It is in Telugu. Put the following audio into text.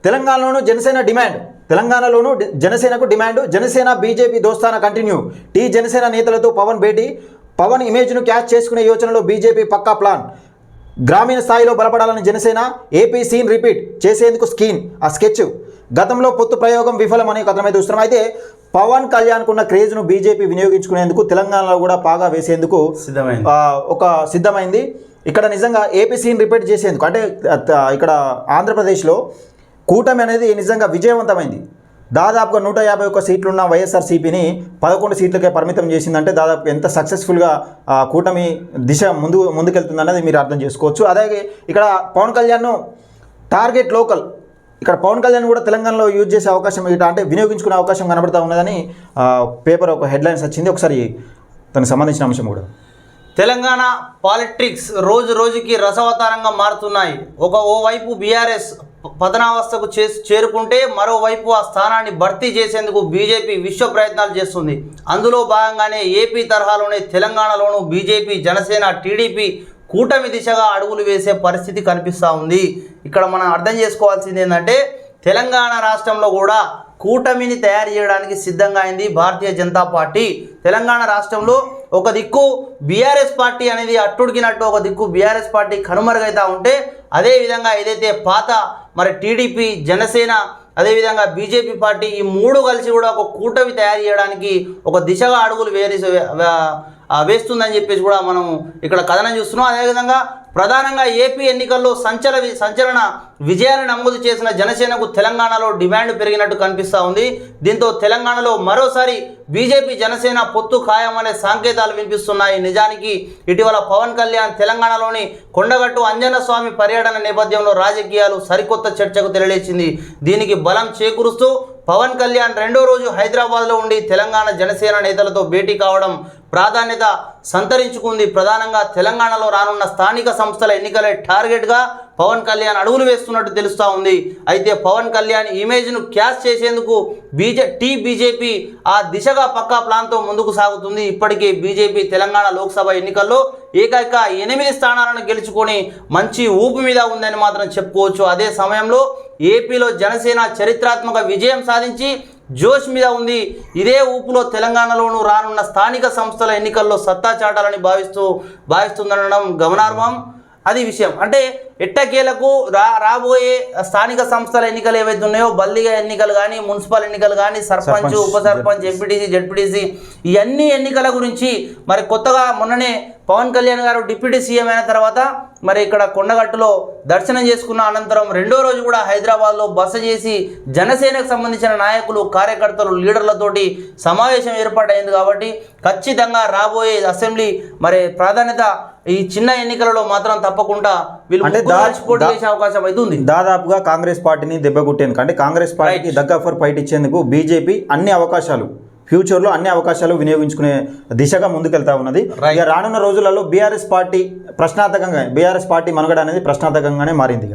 తెలంగాణలోనూ జనసేనకు డిమాండ్. జనసేన బీజేపీ దోస్తానా కంటిన్యూ. జనసేన నేతలతో పవన్ భేటీ. పవన్ ఇమేజ్ను క్యాచ్ చేసుకునే యోచనలో బీజేపీ పక్కా ప్లాన్. గ్రామీణ స్థాయిలో బలపడాలని జనసేన. ఏపీ సీన్ రిపీట్ చేసేందుకు స్కెచ్. గతంలో పొత్తు ప్రయోగం విఫలమని కథనమైతే చూస్తున్నాం. అయితే పవన్ కళ్యాణ్కున్న క్రేజ్ను బీజేపీ వినియోగించుకునేందుకు తెలంగాణలో కూడా పాగా వేసేందుకు సిద్ధమైంది. ఇక్కడ నిజంగా ఏపీ సీన్ రిపీట్ చేసేందుకు అంటే ఇక్కడ ఆంధ్రప్రదేశ్లో కూటమి అనేది నిజంగా విజయవంతమైంది. దాదాపుగా 151 సీట్లున్న వైఎస్ఆర్సీపీని 11 సీట్లకే పరిమితం చేసిందంటే దాదాపు ఎంత సక్సెస్ఫుల్గా కూటమి దిశ ముందుకెళ్తుందన్నది మీరు అర్థం చేసుకోవచ్చు. అలాగే ఇక్కడ పవన్ కళ్యాణ్ను టార్గెట్ లోకల్. ఇక్కడ పవన్ కళ్యాణ్ కూడా తెలంగాణలో యూజ్ చేసే అవకాశం అంటే వినియోగించుకునే అవకాశం కనబడుతూ ఉన్నదని పేపర్ ఒక హెడ్లైన్స్ వచ్చింది. ఒకసారి దానికి సంబంధించిన అంశం కూడా. తెలంగాణ పాలిటిక్స్ రోజు రోజుకి రసవతారంగా మారుతున్నాయి. ఓవైపు బీఆర్ఎస్ పతనావస్థకు చేరుకుంటే మరోవైపు ఆ స్థానాన్ని భర్తీ చేసేందుకు బీజేపీ విశ్వ ప్రయత్నాలు చేస్తుంది. అందులో భాగంగానే ఏపీ తరహాలోనే తెలంగాణలోనూ బీజేపీ, జనసేన, టీడీపీ కూటమి దిశగా అడుగులు వేసే పరిస్థితి కనిపిస్తూ ఉంది. ఇక్కడ మనం అర్థం చేసుకోవాల్సింది ఏంటంటే తెలంగాణ రాష్ట్రంలో కూడా కూటమిని తయారు చేయడానికి సిద్ధంగా అయింది భారతీయ జనతా పార్టీ. తెలంగాణ రాష్ట్రంలో ఒక దిక్కు బీఆర్ఎస్ పార్టీ అనేది అట్టుడికినట్టు ఒక దిక్కు బీఆర్ఎస్ పార్టీ కనుమరుగైతా ఉంటే, అదేవిధంగా ఏదైతే పాత మరి టీడీపీ, జనసేన, అదేవిధంగా బీజేపీ పార్టీ ఈ మూడు కలిసి కూడా ఒక కూటమి తయారు చేయడానికి ఒక దిశగా అడుగులు వేస్తుందని చెప్పేసి కూడా మనం ఇక్కడ కథనం చూస్తున్నాం. అదేవిధంగా ప్రధానంగా ఏపీ ఎన్నికల్లో సంచలన విజయాన్ని నమోదు చేసిన జనసేనకు తెలంగాణలో డిమాండ్ పెరిగినట్టు కనిపిస్తూ ఉంది. దీంతో తెలంగాణలో మరోసారి బీజేపీ, జనసేన పొత్తు ఖాయమనే సంకేతాలు వినిపిస్తున్నాయి. నిజానికి ఇటీవల పవన్ కళ్యాణ్ తెలంగాణలోని కొండగట్టు అంజన్న స్వామి పర్యటన నేపథ్యంలో రాజకీయాలు సరికొత్త చర్చకు తెరలేచింది. దీనికి బలం చేకూరుస్తూ పవన్ కళ్యాణ్ రెండో రోజు హైదరాబాద్లో ఉండి తెలంగాణ జనసేన నేతలతో భేటీ కావడం ప్రాధాన్యత సంతరించుకుంది. ప్రధానంగా తెలంగాణలో రానున్న స్థానిక సంస్థల ఎన్నికలే టార్గెట్గా పవన్ కళ్యాణ్ అడుగులు వేస్తున్నట్టు తెలుస్తూ ఉంది. అయితే పవన్ కళ్యాణ్ ఇమేజ్ను క్యాష్ చేసేందుకు బీజేపీ ఆ దిశగా పక్కా ప్లాన్తో ముందుకు సాగుతుంది. ఇప్పటికే బీజేపీ తెలంగాణ లోక్సభ ఎన్నికల్లో ఏకైక 8 స్థానాలను గెలుచుకొని మంచి ఊపు మీద ఉందని మాత్రం చెప్పుకోవచ్చు. అదే సమయంలో ఏపీలో జనసేన చరిత్రాత్మక విజయం సాధించి జోష్ మీద ఉంది. ఇదే ఊపులో తెలంగాణలోనూ రానున్న స్థానిక సంస్థల ఎన్నికల్లో సత్తా చాటాలని భావిస్తుందనడం గమనార్హం. అది విషయం. అంటే ఎట్టకేలకు రాబోయే స్థానిక సంస్థల ఎన్నికలు ఏవైతే ఉన్నాయో, బల్దిగా ఎన్నికలు కానీ, మున్సిపల్ ఎన్నికలు కానీ, సర్పంచ్, ఉప సర్పంచ్, ఎంపీటీసీ, జెడ్పీటీసీ ఈ అన్ని ఎన్నికల గురించి మరి కొత్తగా మొన్ననే పవన్ కళ్యాణ్ గారు డిప్యూటీ సీఎం అయిన తర్వాత మరి ఇక్కడ కొండగట్టులో దర్శనం చేసుకున్న అనంతరం రెండో రోజు కూడా హైదరాబాద్లో బస చేసి జనసేనకు సంబంధించిన నాయకులు, కార్యకర్తలు, లీడర్లతోటి సమావేశం ఏర్పాటైంది. కాబట్టి ఖచ్చితంగా రాబోయే అసెంబ్లీ మరి ప్రాధాన్యత ఈ చిన్న ఎన్నికలలో మాత్రం తప్పకుండా వీళ్ళు పోటీ చేసే అవకాశం అయితే ఉంది. దాదాపుగా కాంగ్రెస్ పార్టీని దెబ్బకొట్టేందుకు అంటే కాంగ్రెస్ పార్టీకి దగ్గర ఫైట్ ఇచ్చేందుకు బీజేపీ ఫ్యూచర్లో అన్ని అవకాశాలు వినియోగించుకునే దిశగా ముందుకెళ్తా ఉన్నది. ఇక రానున్న రోజులలో బీఆర్ఎస్ పార్టీ మనుగడ అనేది ప్రశ్నార్థకంగానే మారింది.